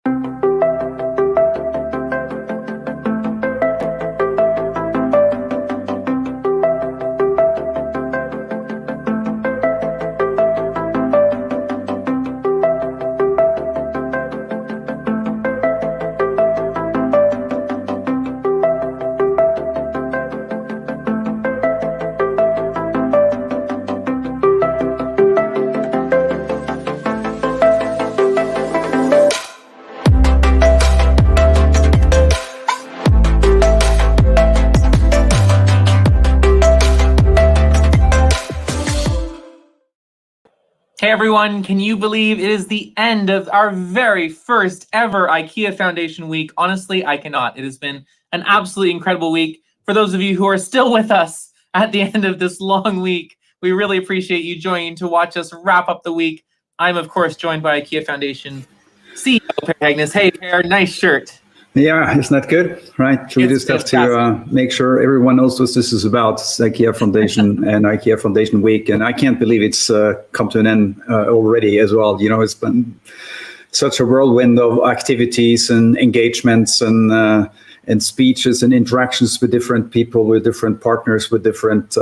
Hey everyone, can you believe it is the end of our very first ever IKEA Foundation Week? Honestly, I cannot. It has been an absolutely incredible week. For those of you who are still with us at the end of this long week, we really appreciate you joining to watch us wrap up the week. I'm, of course, joined by IKEA Foundation CEO Per Heggenes. Hey, Per, nice shirt. Yeah, isn't that good? Right. We just have to make sure everyone knows what this is about. It's IKEA Foundation and IKEA Foundation Week. And I can't believe it's come to an end already as well. You know, it's been such a whirlwind of activities and engagements and speeches and interactions with different people, with different partners, with different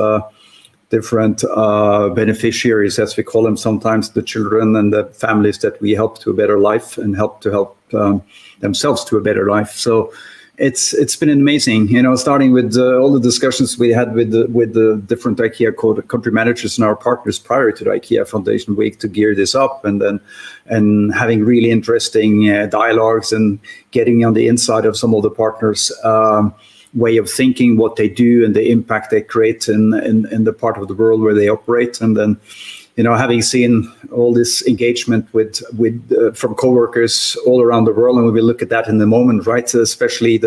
beneficiaries, as we call them sometimes, the children and the families that we help to a better life and help themselves to a better life. So it's been amazing, you know, starting with all the discussions we had with the different IKEA country managers and our partners prior to the IKEA Foundation Week to gear this up, and having really interesting dialogues and getting on the inside of some of the partners' way of thinking, what they do and the impact they create in the part of the world where they operate. And then, you know, having seen all this engagement from coworkers all around the world, and we will look at that in a moment, right? So especially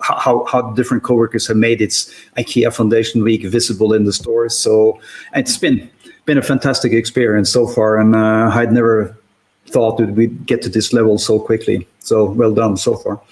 how different coworkers have made its IKEA Foundation Week visible in the stores. So it's been a fantastic experience so far, and I'd never thought that we'd get to this level so quickly. So well done so far.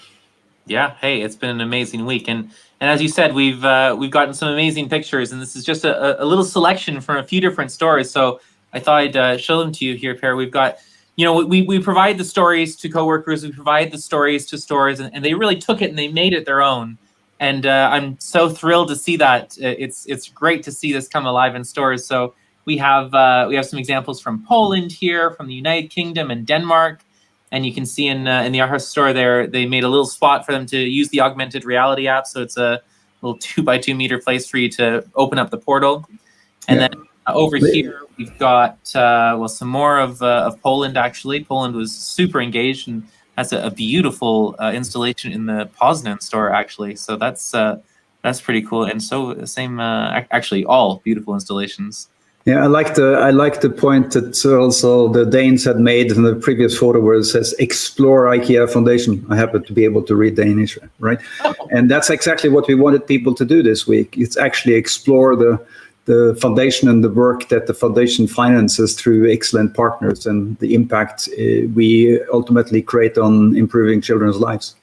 Yeah, hey, it's been an amazing week, and as you said, we've gotten some amazing pictures, and this is just a little selection from a few different stores. So I thought I'd show them to you here, Per. We've got, you know, we provide the stories to coworkers, we provide the stories to stores, and they really took it and they made it their own. And I'm so thrilled to see that. It's great to see this come alive in stores. So we have some examples from Poland here, from the United Kingdom and Denmark. And you can see in the Aarhus store there, they made a little spot for them to use the augmented reality app. So it's a little 2x2 meter place for you to open up the portal. And then over here, we've got some more of Poland, actually. Poland was super engaged and has a beautiful installation in the Poznan store, actually. So that's pretty cool. And so the same, actually, all beautiful installations. Yeah, I like the point that also the Danes had made in the previous photo where it says "Explore IKEA Foundation." I happen to be able to read Danish, right? Oh. And that's exactly what we wanted people to do this week. It's actually explore the foundation and the work that the foundation finances through excellent partners and the impact we ultimately create on improving children's lives.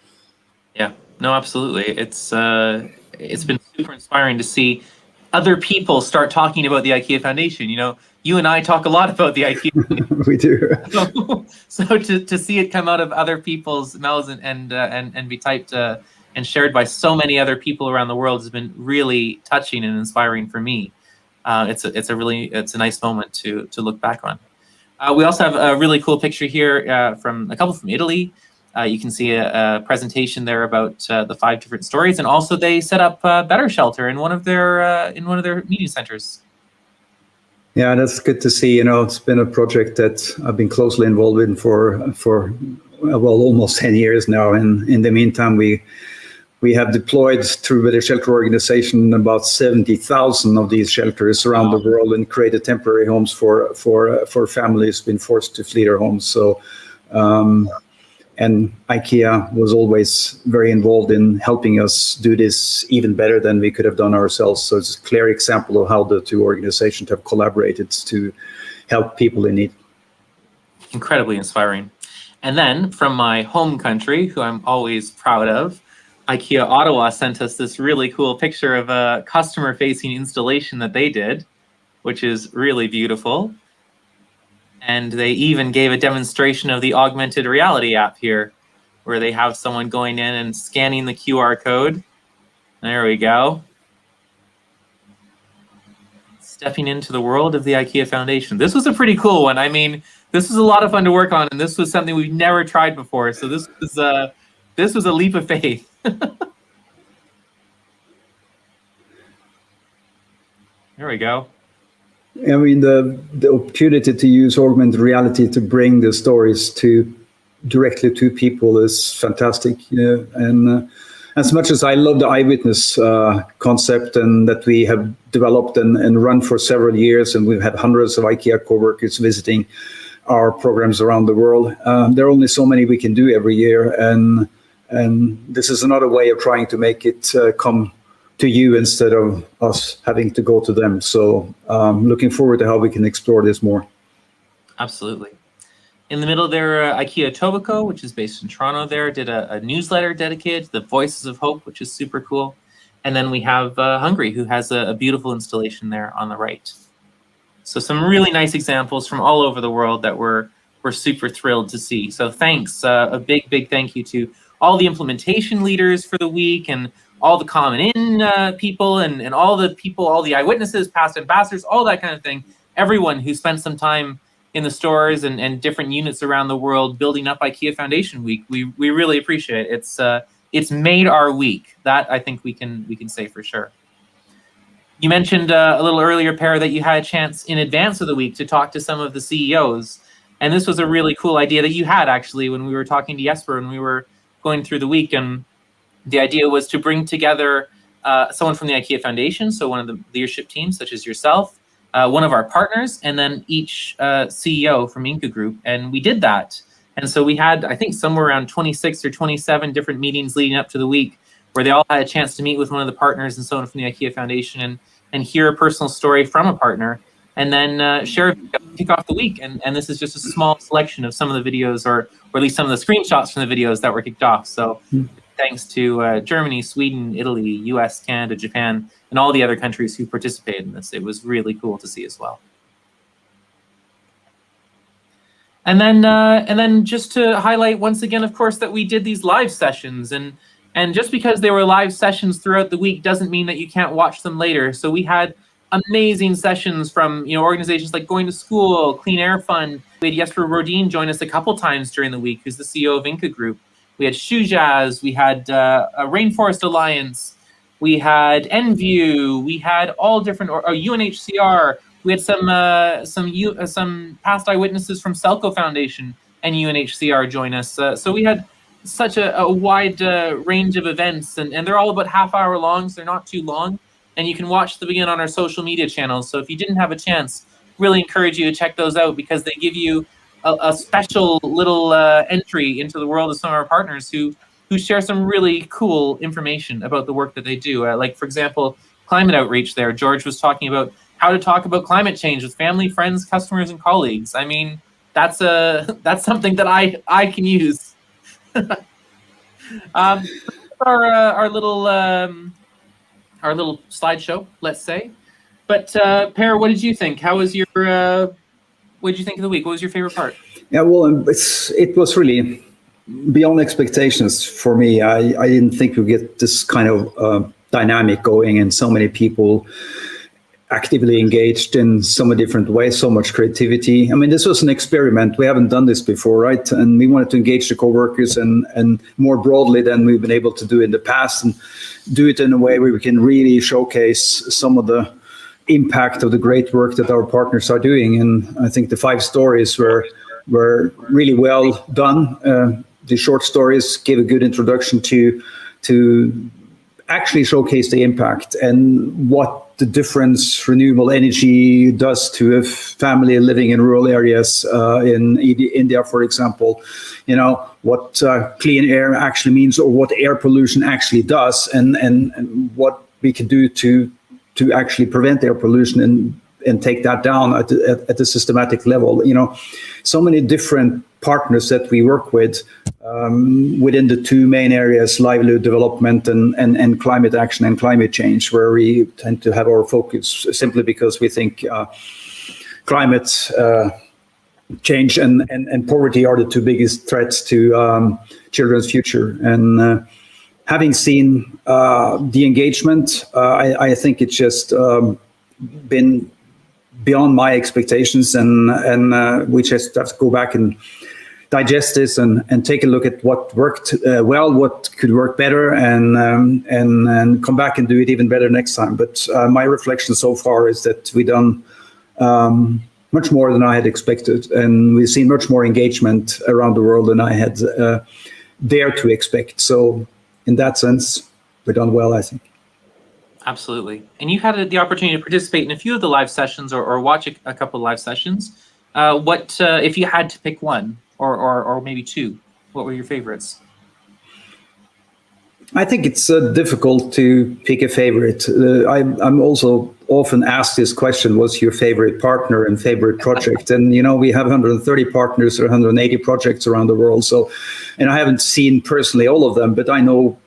Yeah, no, absolutely. It's been super inspiring to see other people start talking about the IKEA Foundation. You know, you and I talk a lot about the IKEA. We do. So to see it come out of other people's mouths and be typed and shared by so many other people around the world has been really touching and inspiring for me. It's a nice moment to look back on. We also have a really cool picture here from a couple from Italy. You can see a presentation there about the 5 different stories, and also they set up Better Shelter in one of their meeting centers. Yeah, that's good to see. You know, it's been a project that I've been closely involved in for almost 10 years now. And in the meantime, we have deployed through the shelter organization about 70,000 of these shelters around the world and created temporary homes for families been forced to flee their homes. So. And IKEA was always very involved in helping us do this even better than we could have done ourselves. So it's a clear example of how the two organizations have collaborated to help people in need. Incredibly inspiring. And then from my home country, who I'm always proud of, IKEA Ottawa sent us this really cool picture of a customer-facing installation that they did, which is really beautiful. And they even gave a demonstration of the augmented reality app here, where they have someone going in and scanning the QR code. There we go. Stepping into the world of the IKEA Foundation. This was a pretty cool one. I mean, this was a lot of fun to work on, and this was something we've never tried before. So this was a leap of faith. There we go. I mean, the opportunity to use augmented reality to bring the stories directly to people is fantastic. And as much as I love the eyewitness concept and that we have developed and run for several years, and we've had hundreds of IKEA coworkers visiting our programs around the world, there are only so many we can do every year, and this is another way of trying to make it come to you instead of us having to go to them. So looking forward to how we can explore this more. Absolutely. In the middle there, IKEA Tobacco, which is based in Toronto there, did a newsletter dedicated to the Voices of Hope, which is super cool. And then we have Hungary, who has a beautiful installation there on the right. So some really nice examples from all over the world that we're super thrilled to see. So thanks, a big thank you to all the implementation leaders for the week, and all the common in people, and all the eyewitnesses, past ambassadors, all that kind of thing. Everyone who spent some time in the stores and different units around the world building up IKEA Foundation Week. We really appreciate it. It's made our week. That I think we can say for sure. You mentioned a little earlier, Per, that you had a chance in advance of the week to talk to some of the CEOs. And this was a really cool idea that you had actually when we were talking to Jesper and we were going through the week. And the idea was to bring together someone from the IKEA Foundation, so one of the leadership teams, such as yourself, one of our partners, and then each CEO from Inca Group. And we did that. And so we had, I think, somewhere around 26 or 27 different meetings leading up to the week where they all had a chance to meet with one of the partners and someone from the IKEA Foundation and hear a personal story from a partner, and then share a video, kick off the week. And this is just a small selection of some of the videos, or at least some of the screenshots from the videos that were kicked off. So thanks to Germany, Sweden, Italy, US, Canada, Japan, and all the other countries who participated in this. It was really cool to see as well. And then just to highlight once again, of course, that we did these live sessions, and just because they were live sessions throughout the week doesn't mean that you can't watch them later. So we had amazing sessions from organizations like Going to School, Clean Air Fund. We had Jesper Rodin join us a couple times during the week, who's the CEO of Inca Group. We had Shujaz, we had a Rainforest Alliance, we had NView, we had all different, or UNHCR. We had some past eyewitnesses from Selco Foundation and UNHCR join us. So we had such a wide range of events, and they're all about half-hour long, so they're not too long. And you can watch them again on our social media channels. So if you didn't have a chance, really encourage you to check those out, because they give you a special little entry into the world of some of our partners who share some really cool information about the work that they do. Like, for example, climate outreach there. George was talking about how to talk about climate change with family, friends, customers, and colleagues. I mean, that's something that I can use. Our little slideshow, let's say. But Per, what did you think? How was your what did you think of the week? What was your favorite part? Yeah, well, it was really beyond expectations for me. I didn't think we'd get this kind of dynamic going, and so many people actively engaged in so many different ways, so much creativity. I mean, this was an experiment. We haven't done this before, right? And we wanted to engage the coworkers and more broadly than we've been able to do in the past, and do it in a way where we can really showcase some of the impact of the great work that our partners are doing. And I think the 5 stories were really well done. The short stories gave a good introduction to actually showcase the impact and what the difference renewable energy does to a family living in rural areas in India, for example. What clean air actually means, or what air pollution actually does, and what we can do to actually prevent air pollution and take that down at the systematic level. So many different partners that we work with within the 2 main areas, livelihood development and climate action and climate change, where we tend to have our focus, simply because we think climate change and poverty are the two biggest threats to children's future. And having seen the engagement, I think it's just been beyond my expectations, and we just have to go back and digest this and take a look at what worked well, what could work better, and come back and do it even better next time. But my reflection so far is that we've done much more than I had expected, and we've seen much more engagement around the world than I had dared to expect. So in that sense, we've done well, I think. Absolutely. And you had the opportunity to participate in a few of the live sessions or watch a couple of live sessions. What if you had to pick one or maybe two, what were your favorites? I think it's difficult to pick a favorite. I'm also often asked this question, what's your favorite partner and favorite project? And, we have 130 partners or 180 projects around the world. So, and I haven't seen personally all of them, but I know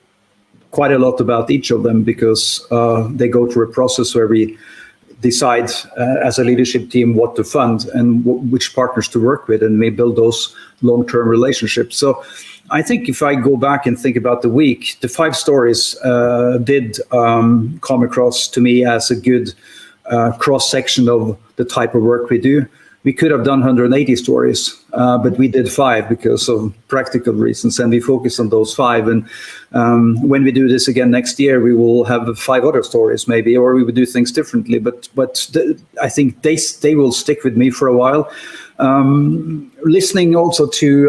quite a lot about each of them because they go through a process where we decide as a leadership team what to fund and which partners to work with, and we build those long-term relationships. So I think if I go back and think about the week, the 5 stories did come across to me as a good cross-section of the type of work we do. We could have done 180 stories, but we did 5 because of practical reasons, and we focused on those 5. And when we do this again next year, we will have 5 other stories maybe, or we would do things differently. But I think they will stick with me for a while. Listening also to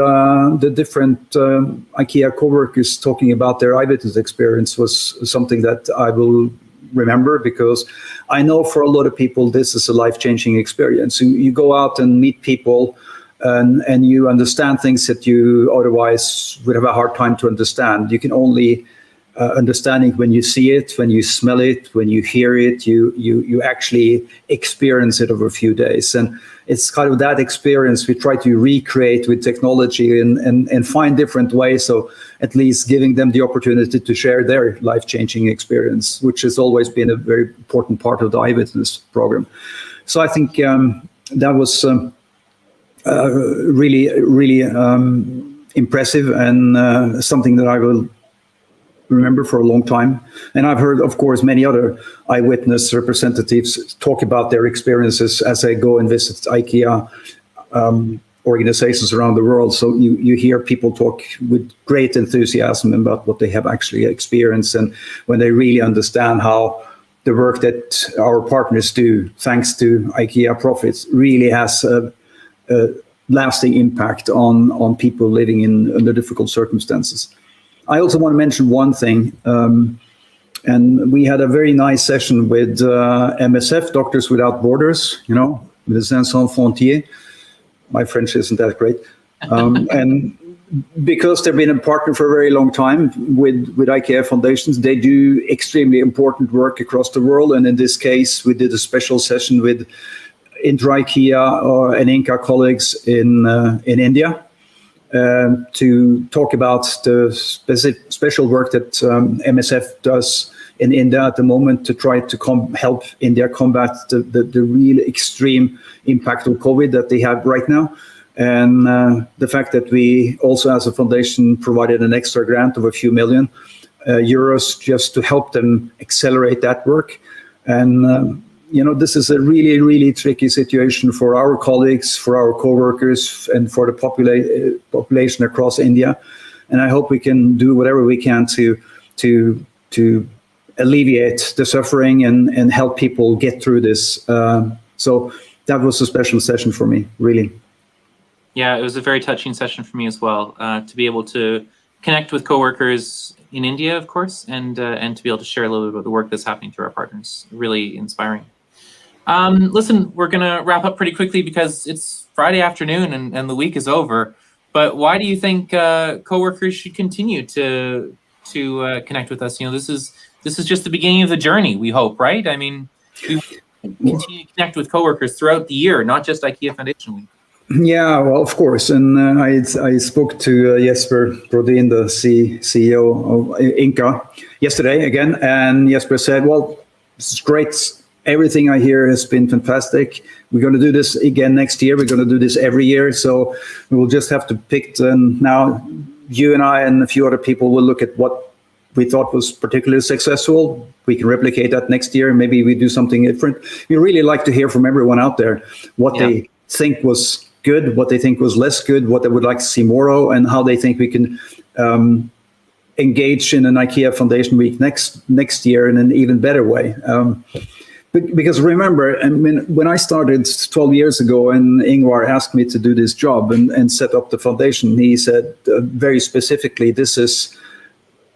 the different IKEA co-workers talking about their eyewitness experience was something that I will remember, because I know for a lot of people this is a life-changing experience. You go out and meet people and you understand things that you otherwise would have a hard time to understand. You can only understand it when you see it, when you smell it, when you hear it, you actually experience it over a few days. And it's kind of that experience we try to recreate with technology and find different ways. So at least giving them the opportunity to share their life-changing experience, which has always been a very important part of the eyewitness program. So I think that was really impressive and something that I will remember for a long time. And I've heard, of course, many other eyewitness representatives talk about their experiences as they go and visit IKEA organizations around the world. So you hear people talk with great enthusiasm about what they have actually experienced, and when they really understand how the work that our partners do, thanks to IKEA profits, really has a lasting impact on people living under difficult circumstances. I also want to mention one thing, and we had a very nice session with MSF, Doctors Without Borders, Médecins Sans Frontières. My French isn't that great. And because they've been a partner for a very long time with IKEA foundations, they do extremely important work across the world. And in this case, we did a special session with intra-IKEA and Inca colleagues in India. To talk about the special work that MSF does in India at the moment to try to help India combat the real extreme impact of COVID that they have right now. And the fact that we also as a foundation provided an extra grant of a few million euros just to help them accelerate that work. And this is a really, really tricky situation for our colleagues, for our co-workers, and for the population across India. And I hope we can do whatever we can to alleviate the suffering and help people get through this. So that was a special session for me, really. Yeah, it was a very touching session for me as well, to be able to connect with co-workers in India, of course, and to be able to share a little bit about the work that's happening through our partners. Really inspiring. Listen, we're going to wrap up pretty quickly because it's Friday afternoon and the week is over. But why do you think coworkers should continue to connect with us? This is just the beginning of the journey, we hope, right? I mean, we continue to connect with coworkers throughout the year, not just IKEA Foundation Week. Yeah, well, of course. And I spoke to Jesper Brodin, the CEO of Inca, yesterday again. And Jesper said, well, it's great everything I hear has been fantastic. We're going to do this again next year. We're going to do this every year. So we will just have to pick. Now, you and I and a few other people will look at what we thought was particularly successful. We can replicate that next year. Maybe we do something different. We really like to hear from everyone out there what they think was good, what they think was less good, what they would like to see more of, and how they think we can engage in an IKEA Foundation Week next year in an even better way. Because remember, I mean, when I started 12 years ago and Ingvar asked me to do this job and set up the foundation, he said very specifically, this is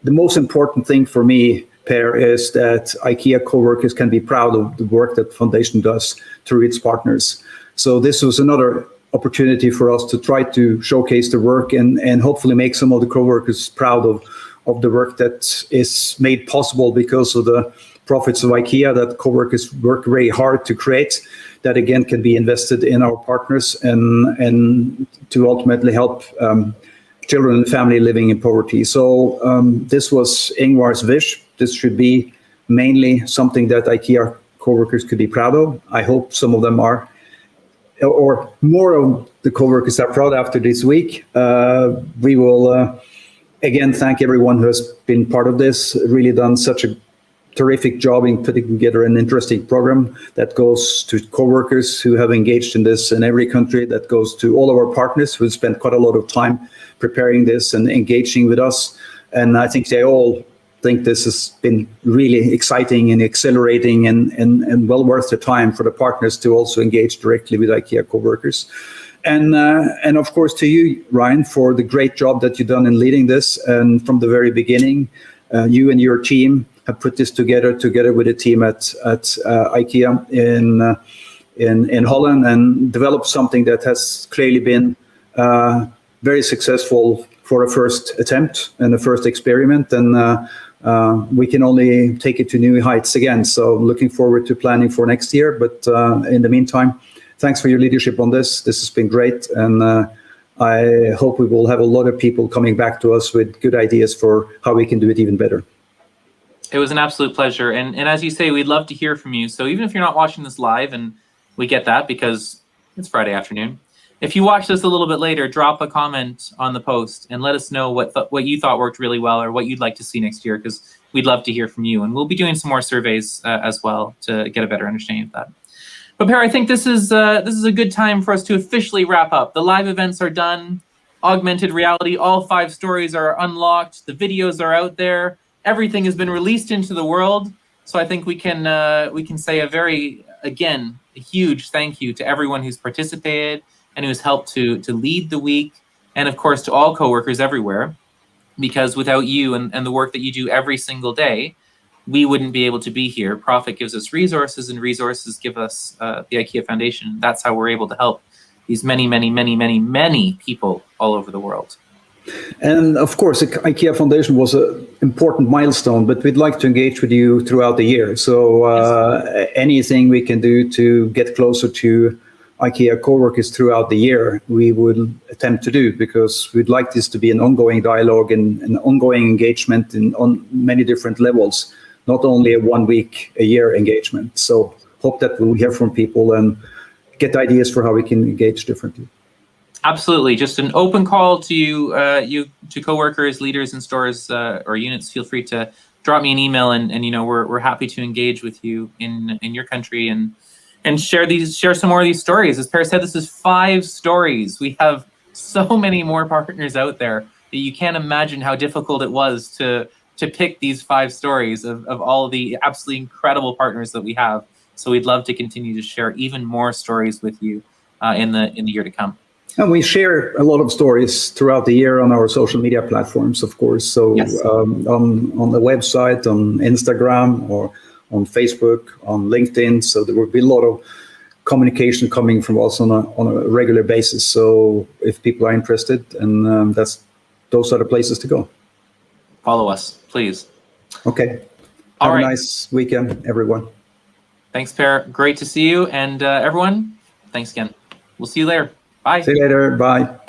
the most important thing for me, Per, is that IKEA co-workers can be proud of the work that the foundation does through its partners. So this was another opportunity for us to try to showcase the work and hopefully make some of the co-workers proud of the work that is made possible because of the profits of IKEA that co-workers work very hard to create, that again can be invested in our partners and to ultimately help children and family living in poverty. So this was Ingvar's wish. This should be mainly something that IKEA co-workers could be proud of. I hope some of them are, or more of the co-workers are proud after this week. We will again thank everyone who has been part of this, really done such a terrific job in putting together an interesting program that goes to co-workers who have engaged in this in every country, that goes to all of our partners who spent quite a lot of time preparing this and engaging with us. And I think they all think this has been really exciting and accelerating and well worth the time for the partners to also engage directly with IKEA co-workers. And of course to you, Ryan, for the great job that you've done in leading this. And from the very beginning, you and your team have put this together with a team at IKEA in Holland, and developed something that has clearly been very successful for a first attempt and a first experiment. And we can only take it to new heights again. So looking forward to planning for next year. But in the meantime, thanks for your leadership on this. This has been great. And I hope we will have a lot of people coming back to us with good ideas for how we can do it even better. It was an absolute pleasure. And as you say, we'd love to hear from you. So even if you're not watching this live, and we get that because it's Friday afternoon, if you watch this a little bit later, drop a comment on the post and let us know what you thought worked really well or what you'd like to see next year, because we'd love to hear from you. And we'll be doing some more surveys as well to get a better understanding of that. But Per, I think this is a good time for us to officially wrap up. The live events are done. Augmented reality, all 5 stories are unlocked. The videos are out there. Everything has been released into the world. So I think we can say a huge thank you to everyone who's participated and who's helped to lead the week, and of course to all coworkers everywhere, because without you and the work that you do every single day, we wouldn't be able to be here. Profit gives us resources, and resources give us the IKEA Foundation. That's how we're able to help these many, many, many, many, many people all over the world. And of course, the IKEA Foundation was an important milestone, but we'd like to engage with you throughout the year. So anything we can do to get closer to IKEA co-workers throughout the year, we would attempt to do, because we'd like this to be an ongoing dialogue and an ongoing engagement on many different levels, not only a 1 week a year engagement. So hope that we'll hear from people and get ideas for how we can engage differently. Absolutely. Just an open call to you to coworkers, leaders in stores or units. Feel free to drop me an email, and we're happy to engage with you in your country and share some more of these stories. As Per said, this is 5 stories. We have so many more partners out there that you can't imagine how difficult it was to pick these 5 stories of all of the absolutely incredible partners that we have. So we'd love to continue to share even more stories with you in the year to come. And we share a lot of stories throughout the year on our social media platforms, of course. So yes. On the website, on Instagram, or on Facebook, on LinkedIn. So there will be a lot of communication coming from us on a regular basis. So if people are interested, and those are the places to go. Follow us, please. Okay. Have a nice weekend, everyone. Thanks, Per. Great to see you. And everyone, thanks again. We'll see you later. Bye. See you later. Bye.